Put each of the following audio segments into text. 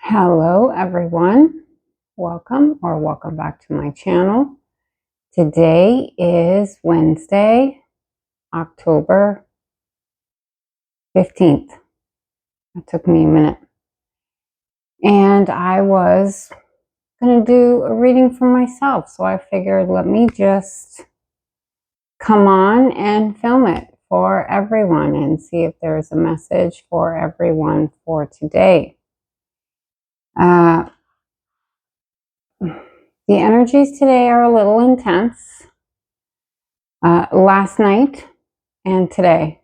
Hello everyone, welcome back to my channel. Today is Wednesday, October 15th. It took me a minute. And I was going to do a reading for myself, so I figured let me just come on and film it for everyone and see if there's a message for everyone for today. The energies today are a little intense. Last night and today,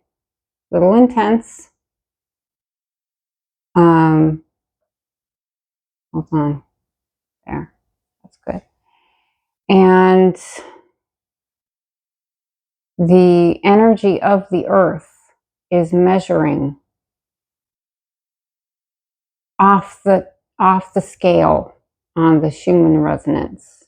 a little intense. Hold on. There. That's good. And the energy of the earth is measuring off the scale on the Schumann resonance.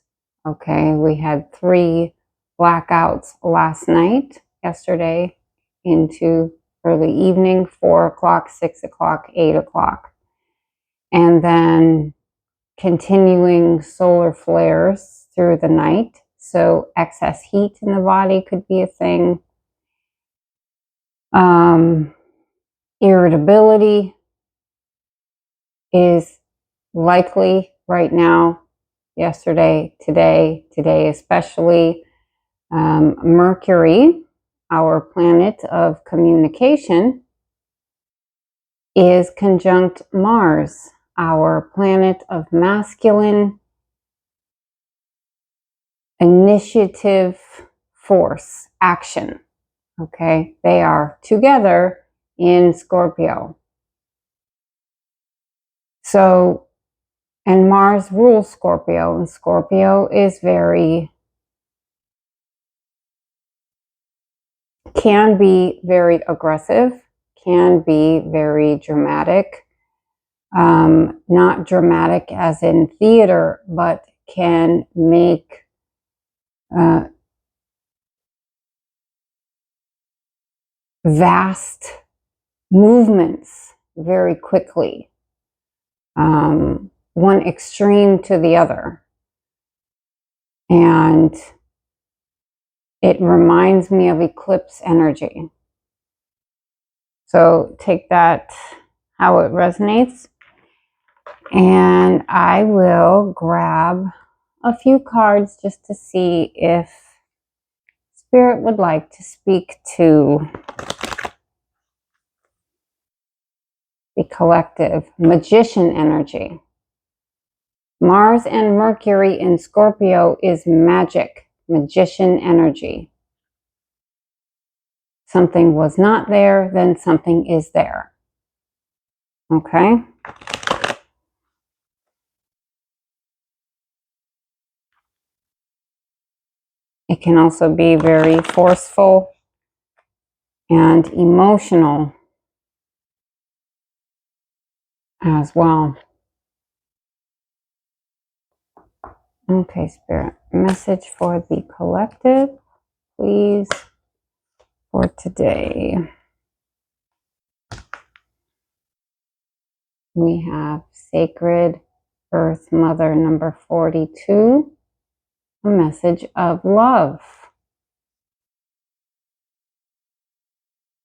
Okay, we had 3 blackouts last night, yesterday, into early evening, 4 o'clock, 6 o'clock, 8 o'clock. And then continuing solar flares through the night. So excess heat in the body could be a thing. Irritability is likely right now, yesterday, today especially. Mercury, our planet of communication, is conjunct Mars, our planet of masculine initiative, force, action. Okay, they are together in Scorpio. So, and Mars rules Scorpio, and Scorpio is can be very aggressive, can be very dramatic. Not dramatic as in theater, but can make vast movements very quickly, one extreme to the other. And it reminds me of eclipse energy. So take that how it resonates. And I will grab a few cards just to see if Spirit would like to speak to the collective. Magician energy. Mars and Mercury in Scorpio is magic, magician energy. Something was not there, then something is there. Okay? It can also be very forceful and emotional as well. Okay, Spirit. Message for the collective, please, for today. We have Sacred Earth Mother number 42, a message of love.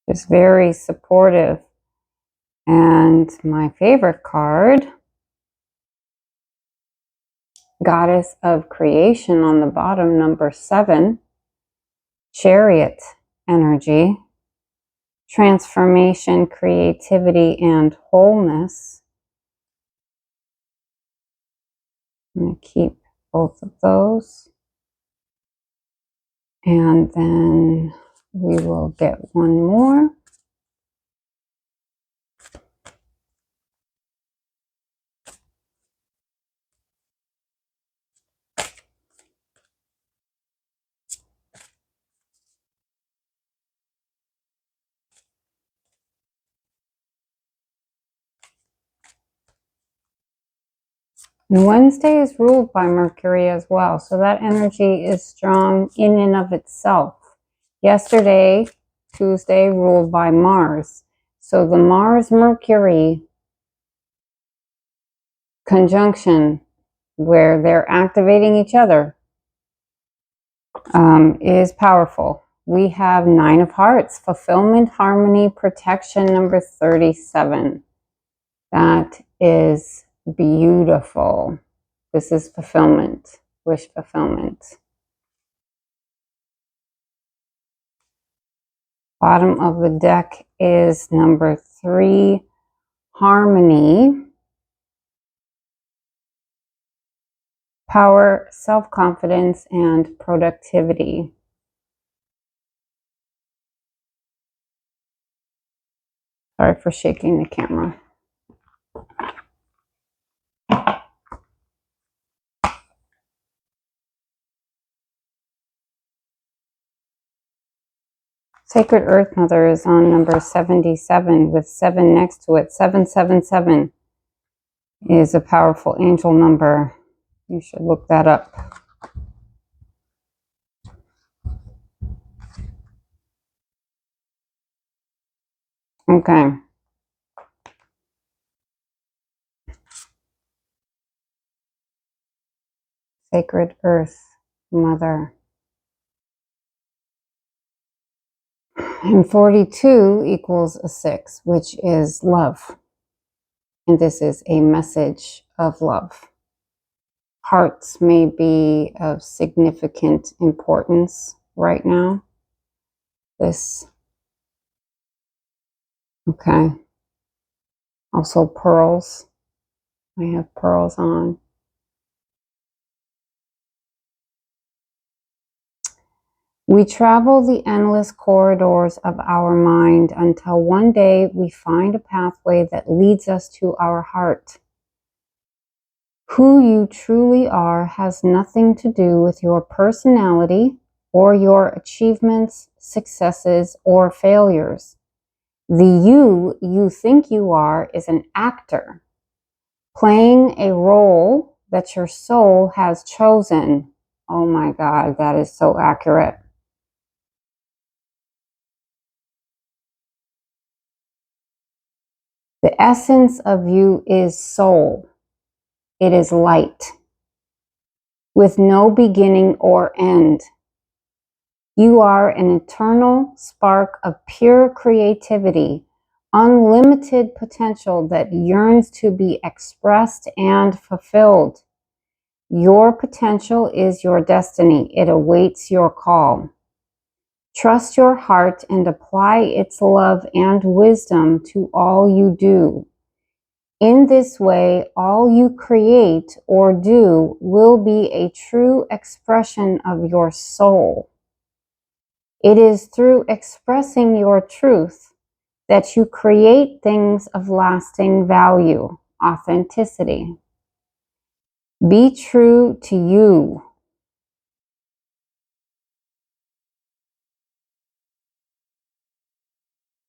It's very supportive. And my favorite card, Goddess of Creation on the bottom, number 7, Chariot energy, transformation, creativity, and wholeness. I'm going to keep both of those. And then we will get one more. And Wednesday is ruled by Mercury as well, so that energy is strong in and of itself. Yesterday, Tuesday, ruled by Mars. So the Mars-Mercury conjunction where they're activating each other is powerful. We have 9 of Hearts, fulfillment, harmony, protection, number 37. That is beautiful. This is fulfillment, wish fulfillment. Bottom of the deck is number 3, harmony, power, self-confidence, and productivity. Sorry for shaking the camera. Sacred Earth Mother is on number 77 with 7 next to it. 777 is a powerful angel number. You should look that up. Okay. Sacred Earth Mother. And 42 equals a 6, which is love. And this is a message of love. Hearts may be of significant importance right now. Okay. Also pearls. I have pearls on. We travel the endless corridors of our mind until one day we find a pathway that leads us to our heart. Who you truly are has nothing to do with your personality or your achievements, successes, or failures. The you think you are is an actor playing a role that your soul has chosen. Oh my God, that is so accurate. The essence of you is soul. It is light, with no beginning or end. You are an eternal spark of pure creativity, unlimited potential that yearns to be expressed and fulfilled. Your potential is your destiny. It awaits your call. Trust your heart and apply its love and wisdom to all you do. In this way, all you create or do will be a true expression of your soul. It is through expressing your truth that you create things of lasting value, authenticity. Be true to you.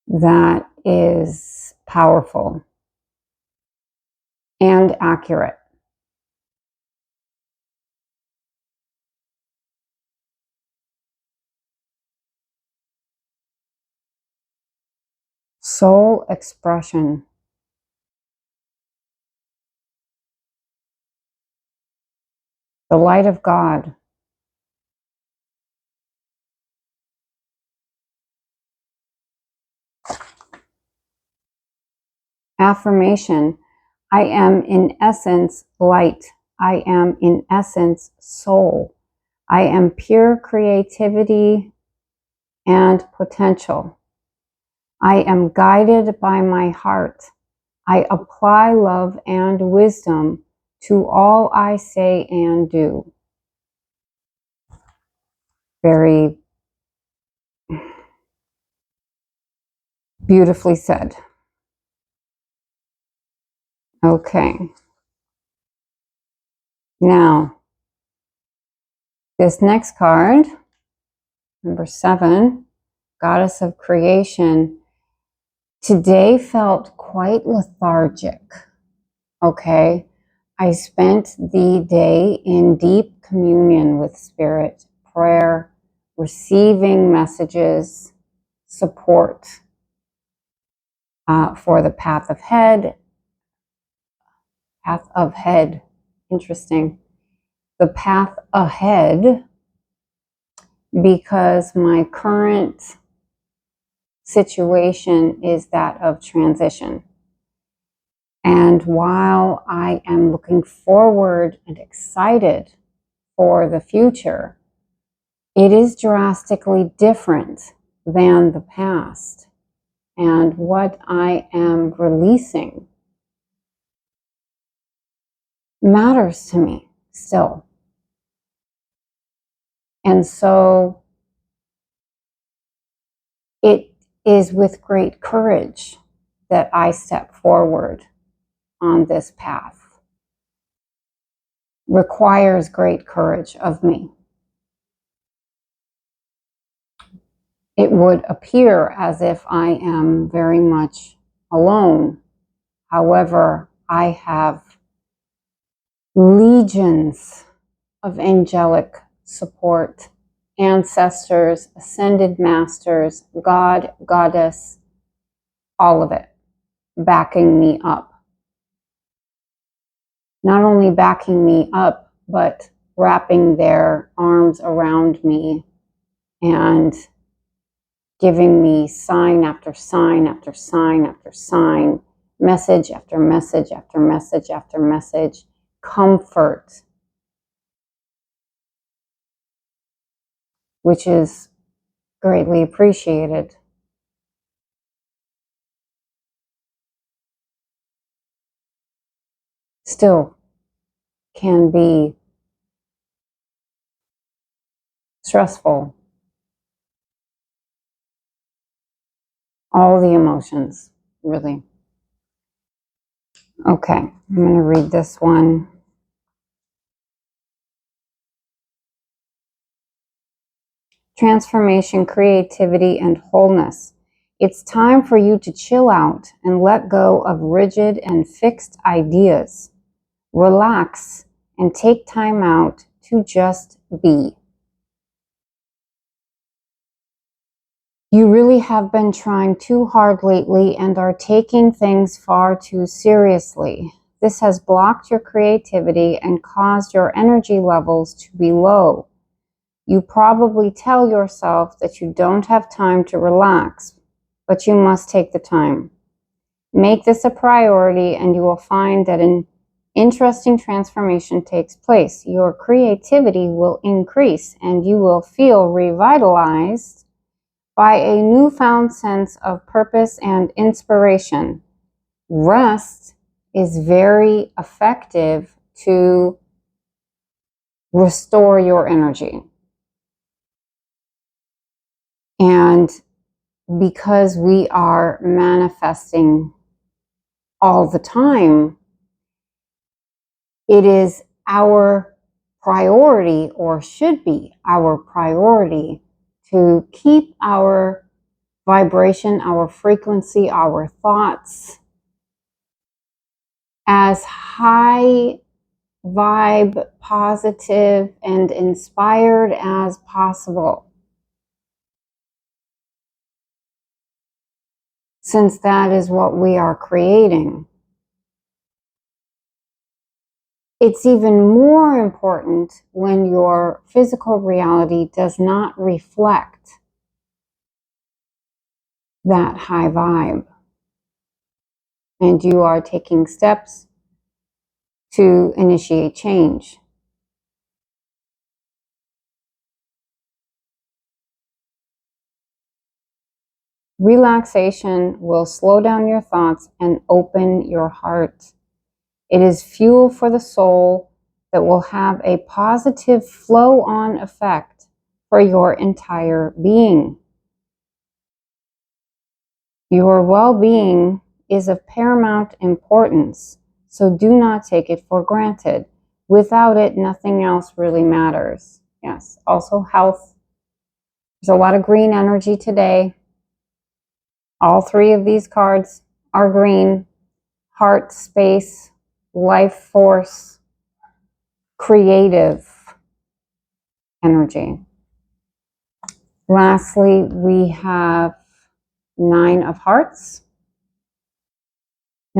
That is powerful and accurate. Soul expression. The light of God. Affirmation. I am in essence light. I am in essence soul. I am pure creativity and potential. I am guided by my heart. I apply love and wisdom to all I say and do. Very beautifully said. Okay. Now, this next card, number 7, Goddess of Creation, today felt quite lethargic. Okay. I spent the day in deep communion with Spirit, prayer, receiving messages, support for the path Path of head. Interesting. The path ahead, because my current situation is that of transition. And while I am looking forward and excited for the future, it is drastically different than the past. And what I am releasing matters to me still. And so it is with great courage that I step forward on this path. Requires great courage of me. It would appear as if I am very much alone. However, I have legions of angelic support, ancestors, ascended masters, God, goddess, all of it backing me up. Not only backing me up, but wrapping their arms around me and giving me sign after sign after sign after sign, message after message after message after message, comfort, which is greatly appreciated. Still can be stressful. All the emotions, really. Okay, I'm going to read this one. Transformation, creativity, and wholeness. It's time for you to chill out and let go of rigid and fixed ideas. Relax and take time out to just be. You really have been trying too hard lately and are taking things far too seriously. This has blocked your creativity and caused your energy levels to be low. You probably tell yourself that you don't have time to relax, but you must take the time. Make this a priority and you will find that an interesting transformation takes place. Your creativity will increase and you will feel revitalized by a newfound sense of purpose and inspiration. Rest is very effective to restore your energy. And because we are manifesting all the time, it is our priority, or should be our priority, to keep our vibration, our frequency, our thoughts as high vibe, positive, and inspired as possible. Since that is what we are creating. It's even more important when your physical reality does not reflect that high vibe. And you are taking steps to initiate change. Relaxation will slow down your thoughts and open your heart. It is fuel for the soul that will have a positive flow-on effect for your entire being. Your well-being is of paramount importance, so do not take it for granted. Without it, nothing else really matters. Yes, also health. There's a lot of green energy today. All three of these cards are green. Heart, space, life force, creative energy. Lastly, we have 9 of Hearts.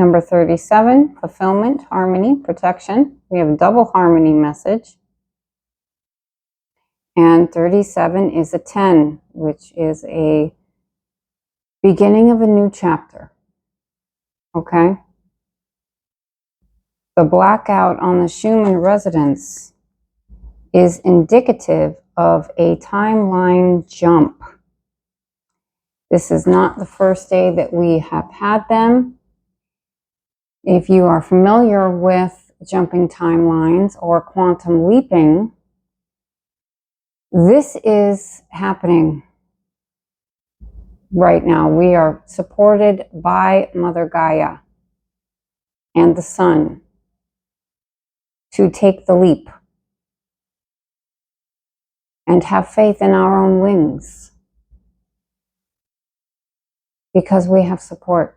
Number 37, fulfillment, harmony, protection. We have a double harmony message. And 37 is a 10, which is a beginning of a new chapter. Okay? The blackout on the Schumann resonance is indicative of a timeline jump. This is not the first day that we have had them. If you are familiar with jumping timelines or quantum leaping, this is happening right now. We are supported by Mother Gaia and the Sun to take the leap and have faith in our own wings, because we have support.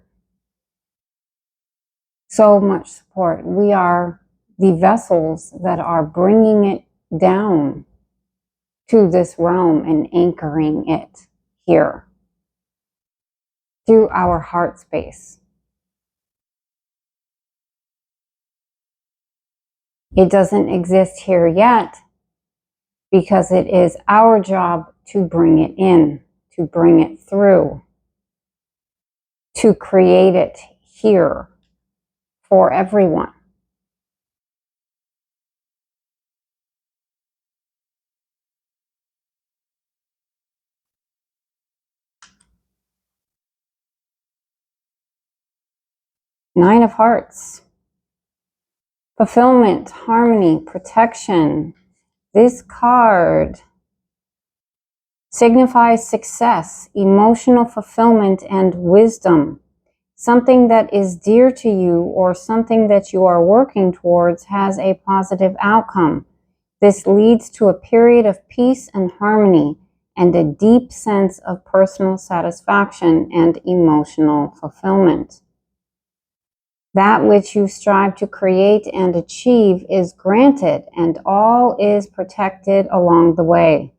So much support. We are the vessels that are bringing it down to this realm and anchoring it here through our heart space. It doesn't exist here yet because it is our job to bring it in, to bring it through, to create it here for everyone. Nine of Hearts. Fulfillment, harmony, protection. This card signifies success, emotional fulfillment, and wisdom. Something that is dear to you or something that you are working towards has a positive outcome. This leads to a period of peace and harmony and a deep sense of personal satisfaction and emotional fulfillment. That which you strive to create and achieve is granted, and all is protected along the way.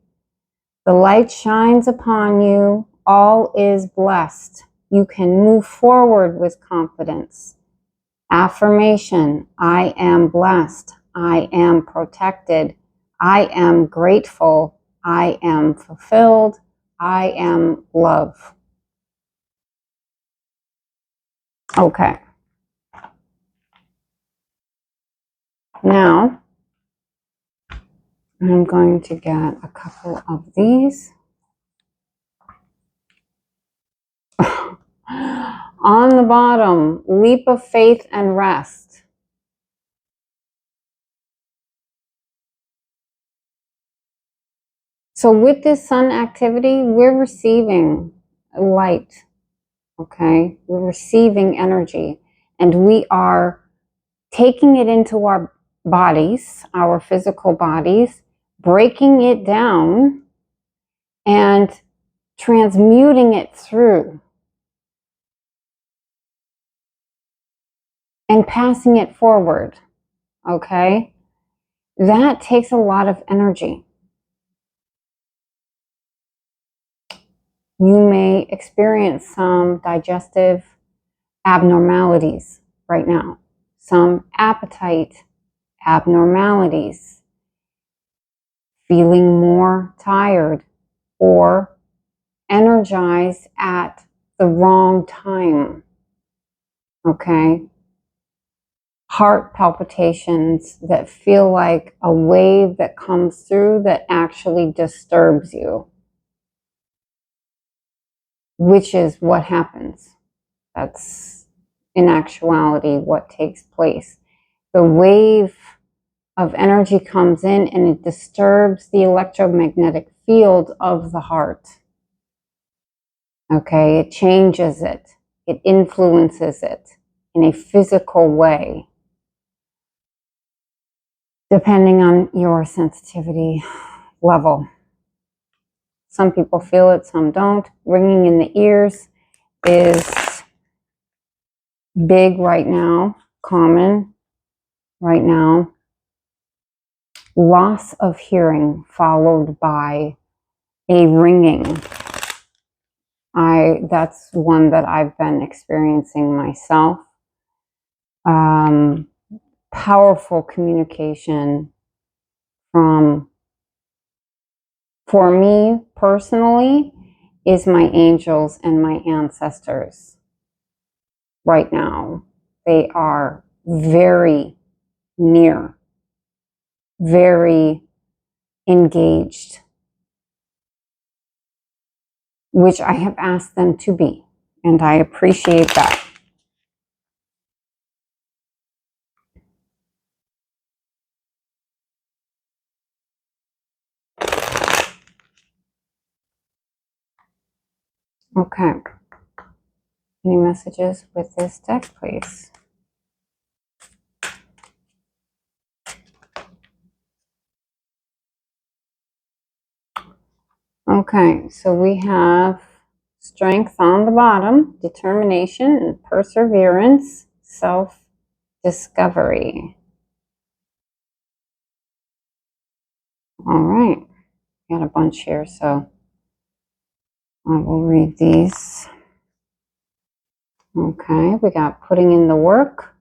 The light shines upon you, all is blessed. You can move forward with confidence. Affirmation: I am blessed. I am protected. I am grateful. I am fulfilled. I am love. Okay. Now, I'm going to get a couple of these. On the bottom, leap of faith and rest. So with this sun activity, we're receiving light, okay? We're receiving energy, and we are taking it into our bodies, our physical bodies, breaking it down and transmuting it through and passing it forward, okay? That takes a lot of energy. You may experience some digestive abnormalities right now, some appetite abnormalities, feeling more tired or energized at the wrong time, okay? Heart palpitations that feel like a wave that comes through that actually disturbs you, which is what happens. That's in actuality what takes place. The wave of energy comes in and it disturbs the electromagnetic field of the heart. Okay, it changes it. It influences it in a physical way, depending on your sensitivity level. Some people feel it, some don't. Ringing in the ears is big right now, common right now. Loss of hearing followed by a ringing. That's one that I've been experiencing myself. powerful communication from, for me personally, is my angels and my ancestors right now. They are very near, very engaged, which I have asked them to be, and I appreciate that. Okay. Any messages with this deck, please? Okay, so we have strength on the bottom, determination and perseverance, self-discovery. All right, got a bunch here, so I will read these. Okay, we got putting in the work,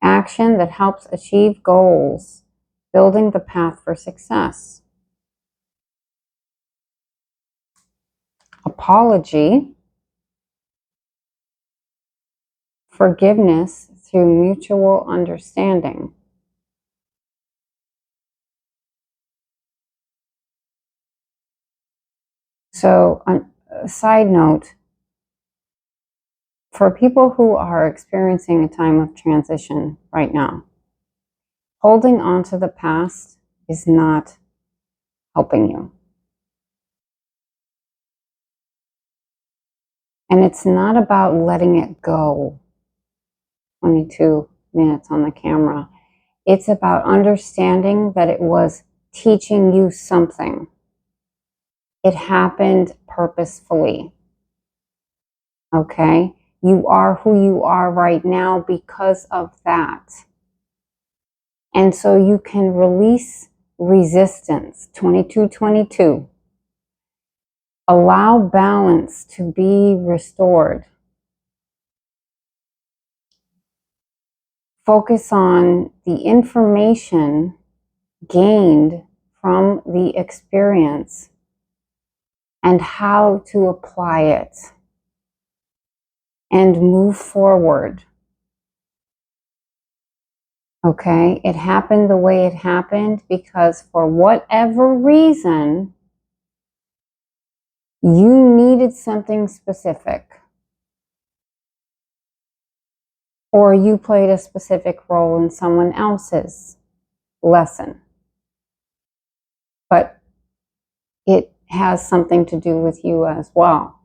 action that helps achieve goals, building the path for success. Apology, forgiveness through mutual understanding. So, a side note, for people who are experiencing a time of transition right now, holding on to the past is not helping you. And it's not about letting it go. 22 minutes on the camera. It's about understanding that it was teaching you something. It happened purposefully. Okay? You are who you are right now because of that. And so you can release resistance. 2222. Allow balance to be restored. Focus on the information gained from the experience and how to apply it and move forward. Okay, it happened the way it happened because for whatever reason, you needed something specific. Or you played a specific role in someone else's lesson. But it has something to do with you as well.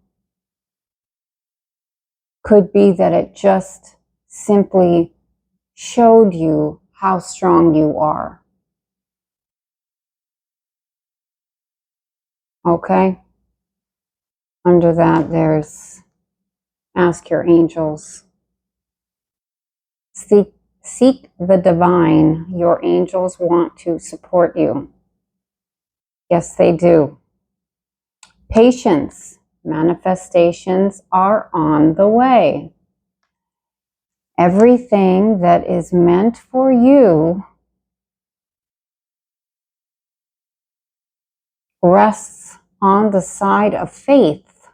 Could be that it just simply showed you how strong you are. Okay? Under that, there's ask your angels. Seek the divine. Your angels want to support you. Yes, they do. Patience. Manifestations are on the way. Everything that is meant for you rests on the side of faith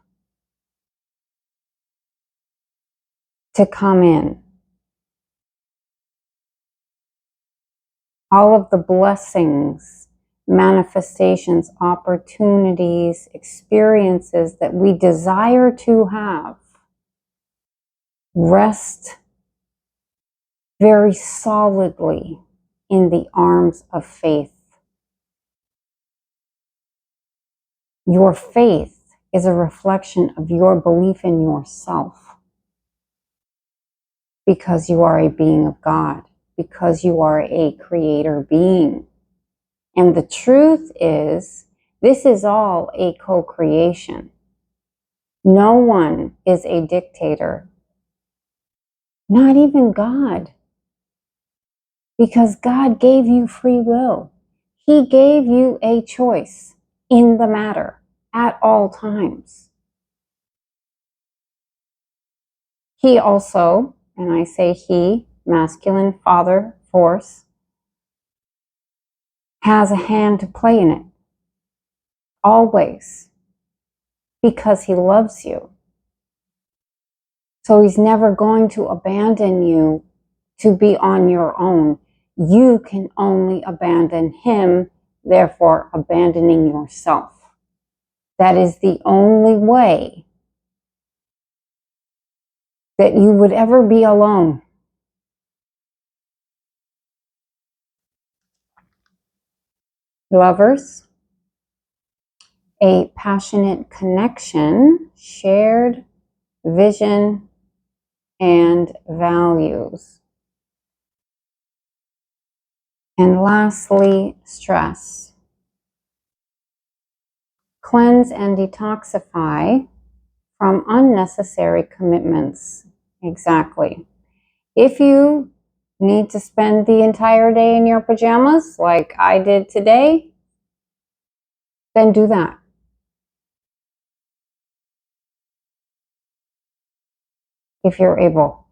to come in. All of the blessings, manifestations, opportunities, experiences that we desire to have rest very solidly in the arms of faith. Your faith is a reflection of your belief in yourself because you are a being of God, because you are a creator being. And the truth is, this is all a co-creation. No one is a dictator, not even God, because God gave you free will. He gave you a choice in the matter at all times. He also, and I say he, masculine father force, has a hand to play in it. Always. Because he loves you. So he's never going to abandon you to be on your own. You can only abandon him, therefore abandoning yourself. That is the only way that you would ever be alone. Lovers, a passionate connection, shared vision and values. And lastly, stress. Cleanse and detoxify from unnecessary commitments. Exactly. If you need to spend the entire day in your pajamas, like I did today, then do that. If you're able.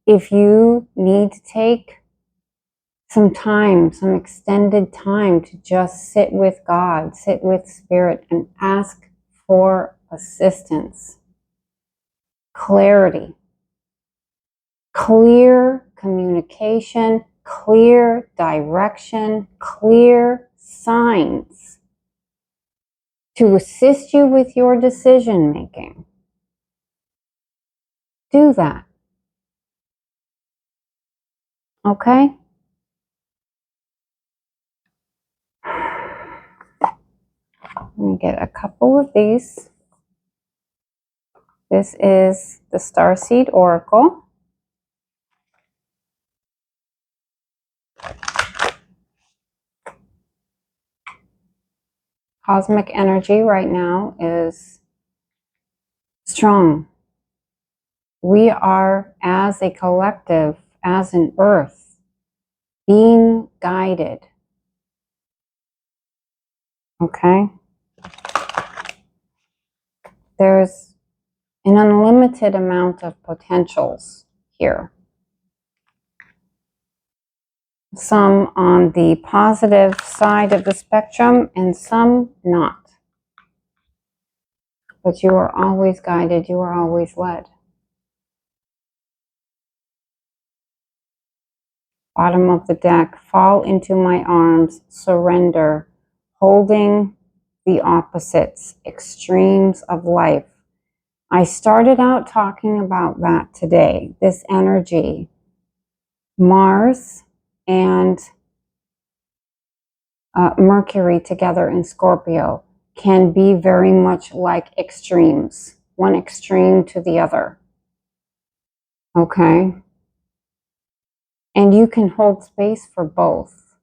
If you need to take some time, some extended time to just sit with God, sit with Spirit, and ask for assistance, clarity, clear communication, clear direction, clear signs to assist you with your decision making. Do that. Okay? Let me get a couple of these. This is the Starseed Oracle. Cosmic energy right now is strong. We are, as a collective, as an earth, being guided. Okay? There's an unlimited amount of potentials here. Some on the positive side of the spectrum and some not. But you are always guided, you are always led. Bottom of the deck, fall into my arms, surrender, holding the opposites, extremes of life. I started out talking about that today, this energy. Mars and Mercury together in Scorpio can be very much like extremes, one extreme to the other. Okay? And you can hold space for both.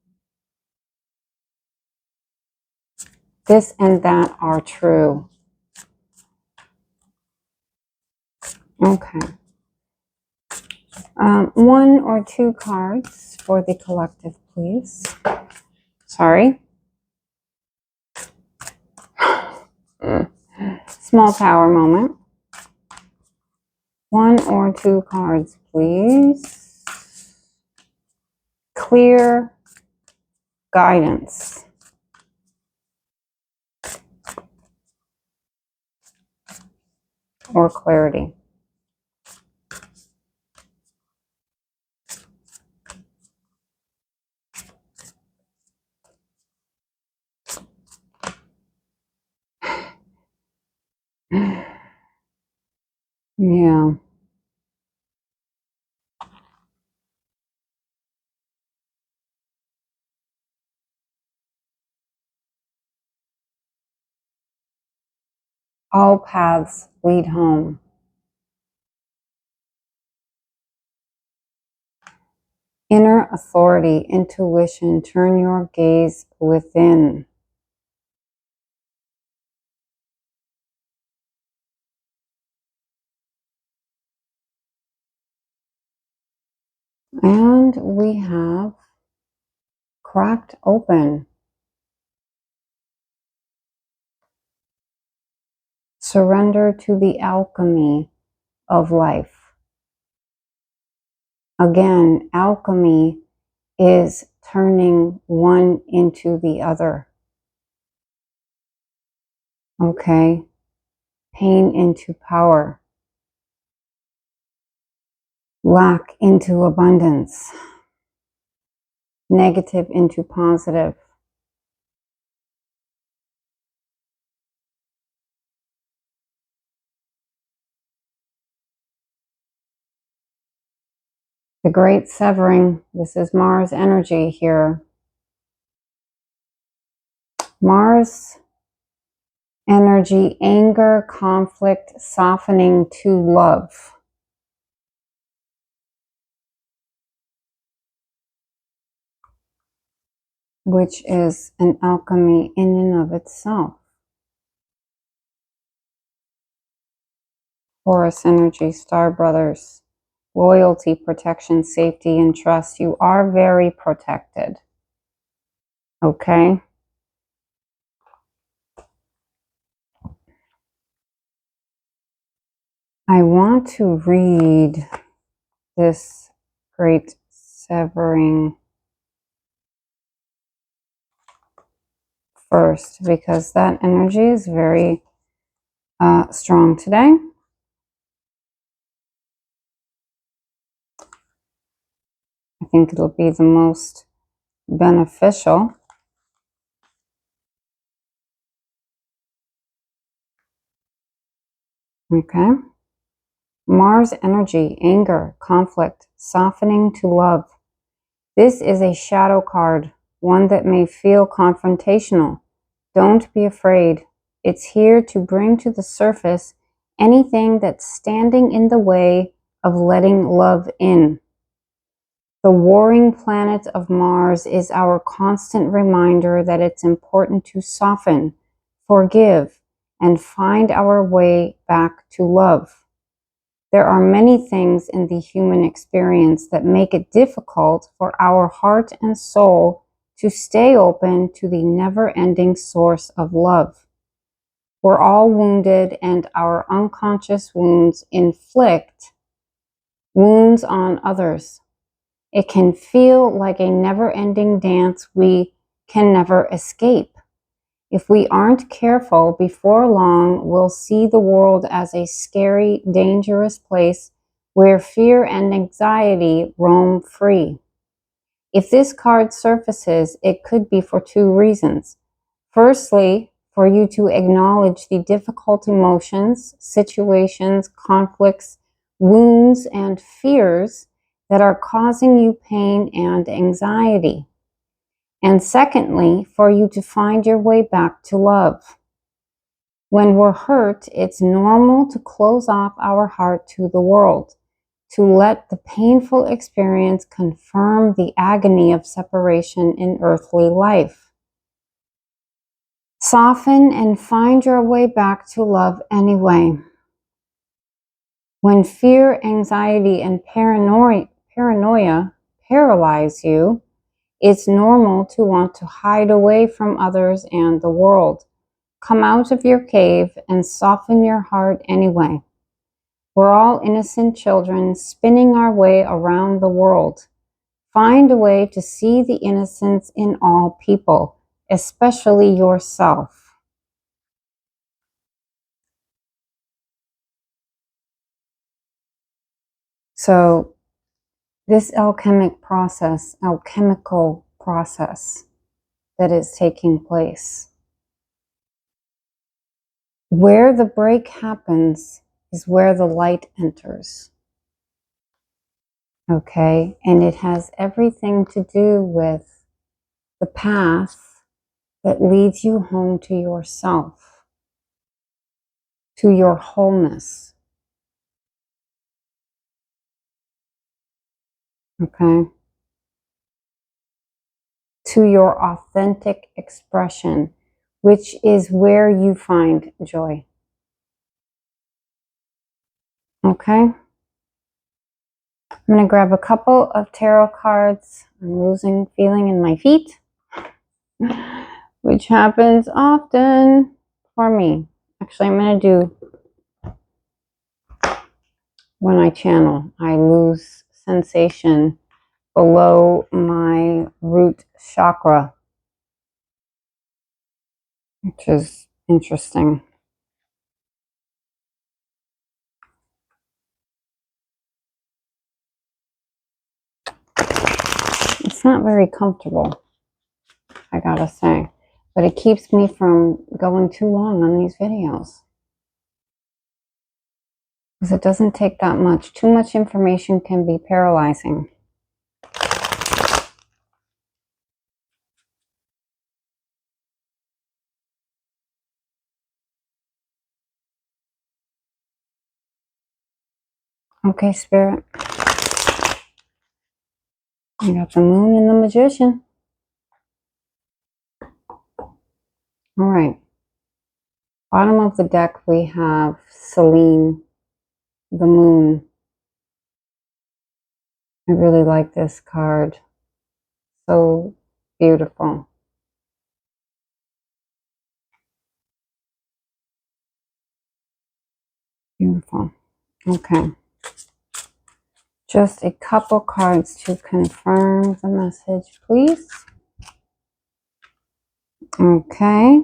This and that are true. Okay. One or two cards for the collective, please. Sorry. Small power moment. One or two cards, please. Clear guidance. Or clarity. Yeah. All paths lead home. Inner authority, intuition, turn your gaze within. And we have cracked open. Surrender to the alchemy of life. Again, alchemy is turning one into the other. Okay? Pain into power. Lack into abundance. Negative into positive. The great severing. This is Mars energy here. Mars energy, anger, conflict, softening to love. Which is an alchemy in and of itself. Taurus energy, star brothers, loyalty, protection, safety, and trust. You are very protected. Okay? I want to read this great severing first because that energy is very strong today. I think it'll be the most beneficial. Okay. Mars energy, anger, conflict, softening to love. This is a shadow card, one that may feel confrontational. Don't be afraid. It's here to bring to the surface anything that's standing in the way of letting love in. The warring planet of Mars is our constant reminder that it's important to soften, forgive, and find our way back to love. There are many things in the human experience that make it difficult for our heart and soul to stay open to the never-ending source of love. We're all wounded, and our unconscious wounds inflict wounds on others. It can feel like a never-ending dance we can never escape. If we aren't careful, before long, we'll see the world as a scary, dangerous place where fear and anxiety roam free. If this card surfaces, it could be for two reasons. Firstly, for you to acknowledge the difficult emotions, situations, conflicts, wounds, and fears that are causing you pain and anxiety. And secondly, for you to find your way back to love. When we're hurt, it's normal to close off our heart to the world, to let the painful experience confirm the agony of separation in earthly life. Soften and find your way back to love anyway. When fear, anxiety, and paranoia paralyze you, it's normal to want to hide away from others and the world. Come out of your cave and soften your heart anyway. We're all innocent children spinning our way around the world. Find a way to see the innocence in all people, especially yourself. So, this alchemical process that is taking place. Where the break happens is where the light enters. Okay, and it has everything to do with the path that leads you home to yourself, to your wholeness. Okay, to your authentic expression, which is where you find joy. Okay, I'm going to grab a couple of tarot cards. I'm losing feeling in my feet, which happens often for me. Actually, I'm going to do when I channel. I lose sensation below my root chakra, which is interesting. It's not very comfortable, I gotta say, but it keeps me from going too long on these videos. Because it doesn't take that much. Too much information can be paralyzing. Okay, Spirit. You got the Moon and the Magician. All right. Bottom of the deck, we have Selene, the Moon. I really like this card. So beautiful. Beautiful. Okay. Just a couple cards to confirm the message, please. Okay.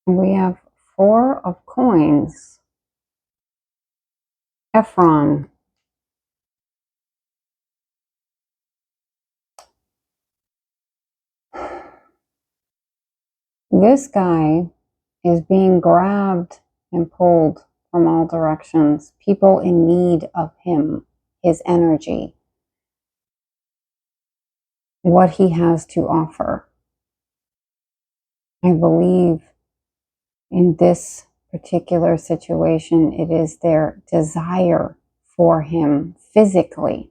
We have 4 of coins. Ephron. This guy is being grabbed and pulled from all directions. People in need of him, his energy, what he has to offer. I believe in this particular situation, it is their desire for him physically.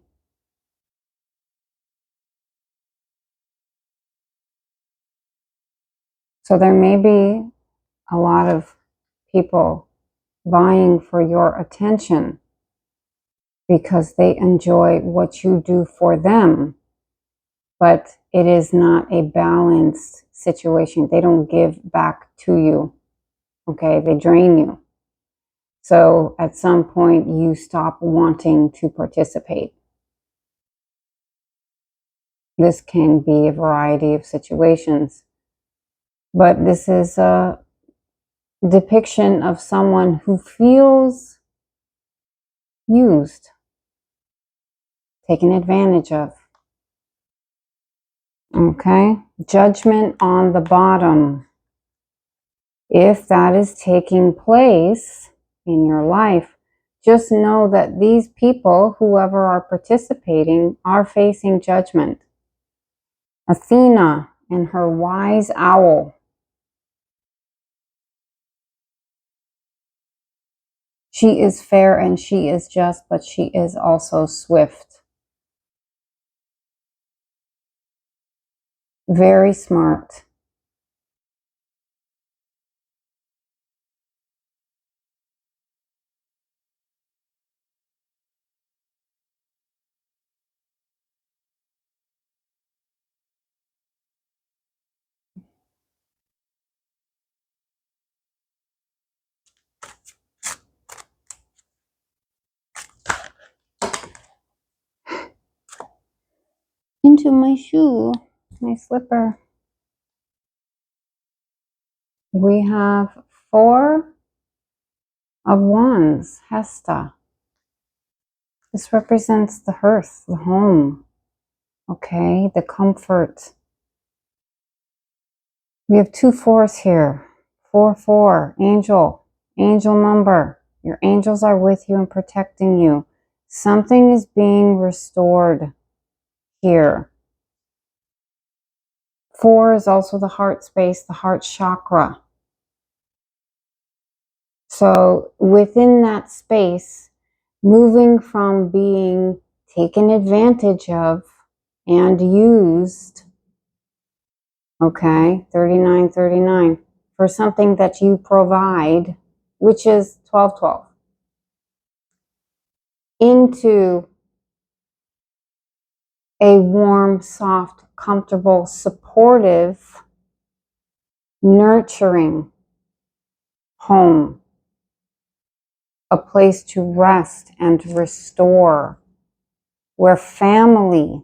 So there may be a lot of people vying for your attention because they enjoy what you do for them, but it is not a balanced situation. They don't give back to you, okay? They drain you. So at some point, you stop wanting to participate. This can be a variety of situations, but this is a depiction of someone who feels used, taken advantage of. Okay, Judgment on the bottom. If that is taking place in your life, just know that these people, whoever are participating, are facing judgment. Athena and her wise owl. She is fair and she is just, but she is also swift. Very smart. Into my shoe, my slipper. We have 4 of Wands, Hesta. This represents the hearth, the home, okay, the comfort. We have 2 4s here. 4 4, angel number. Your angels are with you and protecting you. Something is being restored here. 4 is also the heart space, the heart chakra. So within that space, moving from being taken advantage of and used, okay, 3939, for something that you provide, which is 1212, into a warm, soft, comfortable, supportive, nurturing home. a place to rest and restore, where family,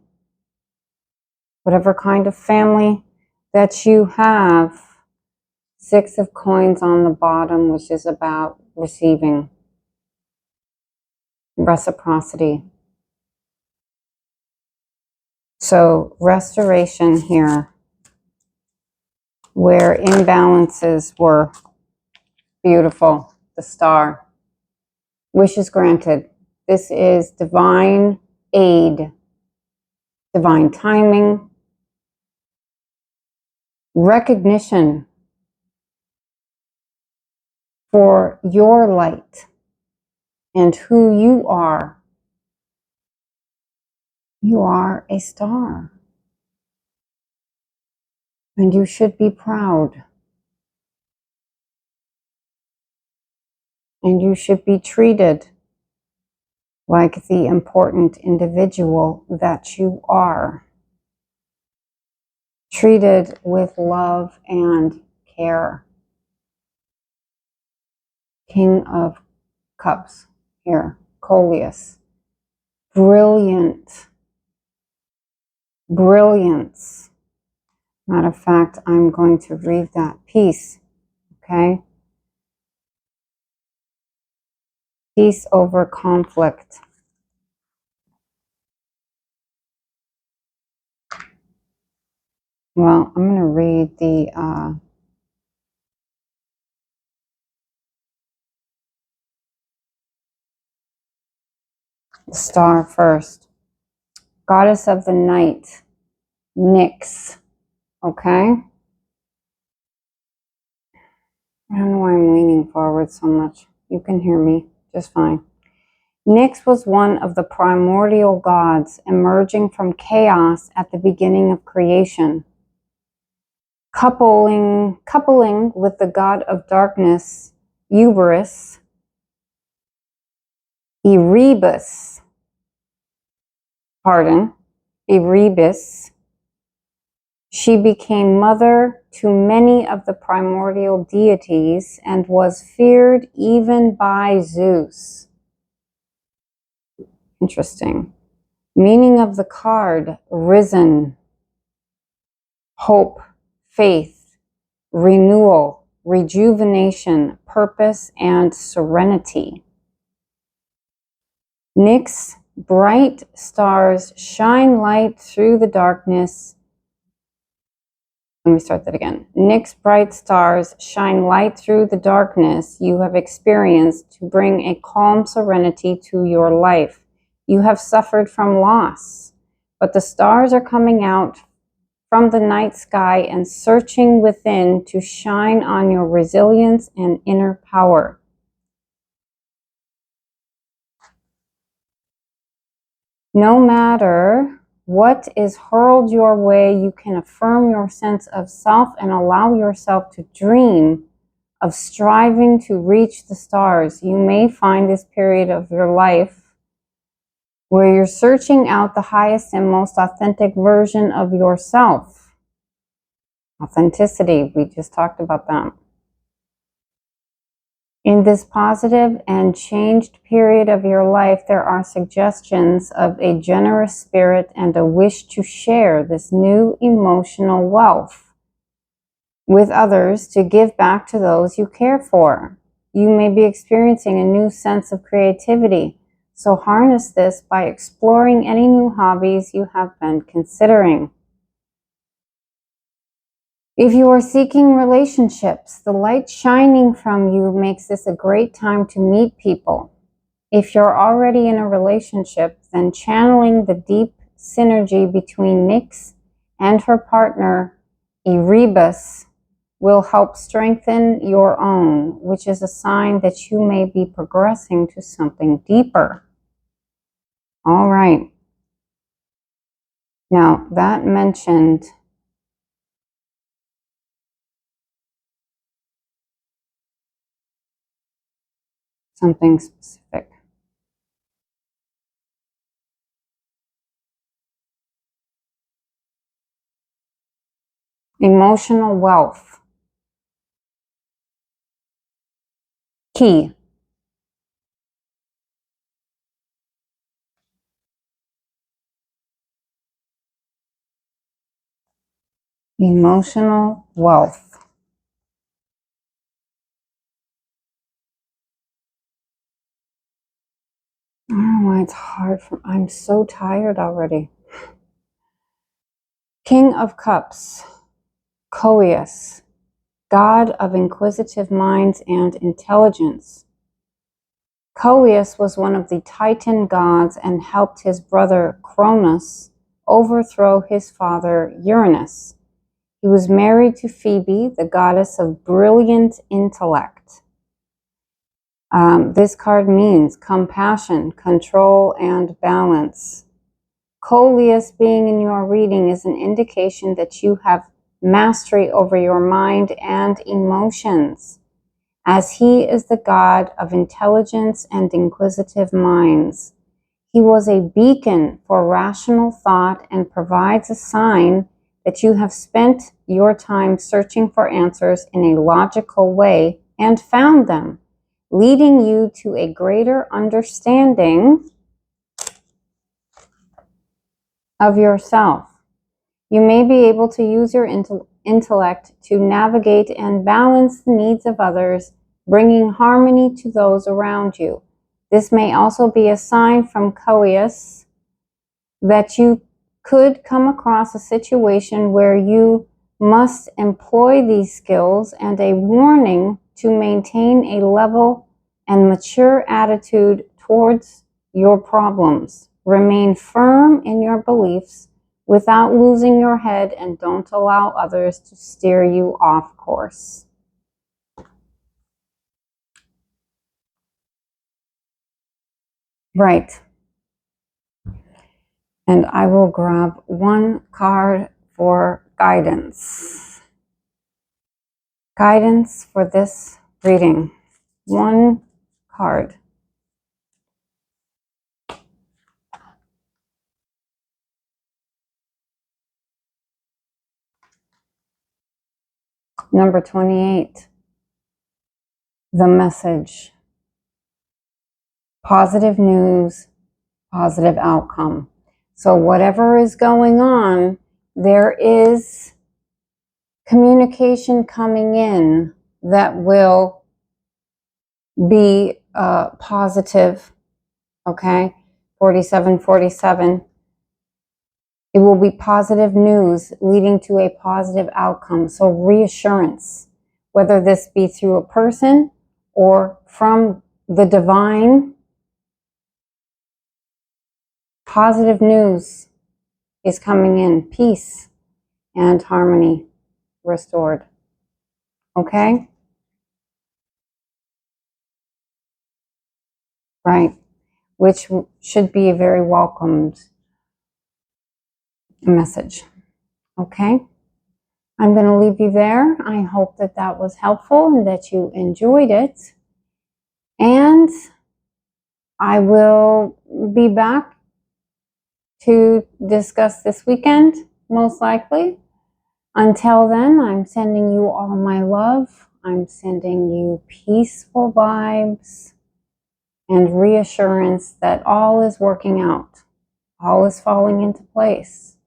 whatever kind of family that you have, 6 of coins on the bottom, which is about receiving, reciprocity. So restoration here, where imbalances were beautiful, the star. Wishes granted. This is divine aid, divine timing, recognition for your light and who you are. You are a star. And you should be proud. And you should be treated like the important individual that you are. Treated with love and care. King of Cups here, Coleus. Brilliant. Brilliance. Matter of fact, I'm going to read that piece, okay? Peace over conflict. Well, I'm going to read the star first. Goddess of the night, Nyx, okay? I don't know why I'm leaning forward so much. You can hear me just fine. Nyx was one of the primordial gods emerging from chaos at the beginning of creation. Coupling with the god of darkness, Erebus, Erebus, she became mother to many of the primordial deities and was feared even by Zeus. Interesting. Meaning of the card, risen, hope, faith, renewal, rejuvenation, purpose, and serenity. Nyx, bright stars shine light through the darkness. Let me start that again. Nyx, bright stars shine light through the darkness you have experienced to bring a calm serenity to your life. You have suffered from loss, but the stars are coming out from the night sky and searching within to shine on your resilience and inner power. No matter what is hurled your way, you can affirm your sense of self and allow yourself to dream of striving to reach the stars. You may find this period of your life where you're searching out the highest and most authentic version of yourself. Authenticity, we just talked about that. In this positive and changed period of your life, there are suggestions of a generous spirit and a wish to share this new emotional wealth with others to give back to those you care for. You may be experiencing a new sense of creativity, so harness this by exploring any new hobbies you have been considering. If you are seeking relationships, the light shining from you makes this a great time to meet people. If you're already in a relationship, then channeling the deep synergy between Nyx and her partner, Erebus, will help strengthen your own, which is a sign that you may be progressing to something deeper. All right. Now, that mentioned something specific. Emotional wealth. Key. Emotional wealth. I don't know why it's hard I'm so tired already. King of Cups, Coeus, god of inquisitive minds and intelligence. Coeus was one of the Titan gods and helped his brother Cronus overthrow his father Uranus. He was married to Phoebe, the goddess of brilliant intellect. This card means compassion, control, and balance. Coeus being in your reading is an indication that you have mastery over your mind and emotions, as he is the god of intelligence and inquisitive minds. He was a beacon for rational thought and provides a sign that you have spent your time searching for answers in a logical way and found them, leading you to a greater understanding of yourself. You may be able to use your intellect to navigate and balance the needs of others, bringing harmony to those around you. This may also be a sign from Coeus that you could come across a situation where you must employ these skills, and a warning to maintain a level and mature attitude towards your problems. Remain firm in your beliefs without losing your head, and don't allow others to steer you off course. Right. And I will grab one card for guidance. Guidance for this reading. One card. Number 28. The message. Positive news, positive outcome. So whatever is going on, there is communication coming in that will be positive. Okay, 4747. It will be positive news leading to a positive outcome. So reassurance, whether this be through a person or from the divine, positive news is coming in. Peace and harmony restored. Okay? Right. Which should be a very welcomed message. Okay? I'm going to leave you there. I hope that that was helpful and that you enjoyed it. And I will be back to discuss this weekend, most likely. Until then, I'm sending you all my love. I'm sending you peaceful vibes and reassurance that all is working out. All is falling into place.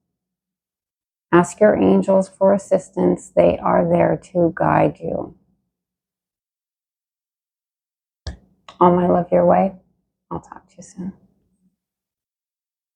Ask your angels for assistance. They are there to guide you. All my love your way. I'll talk to you soon.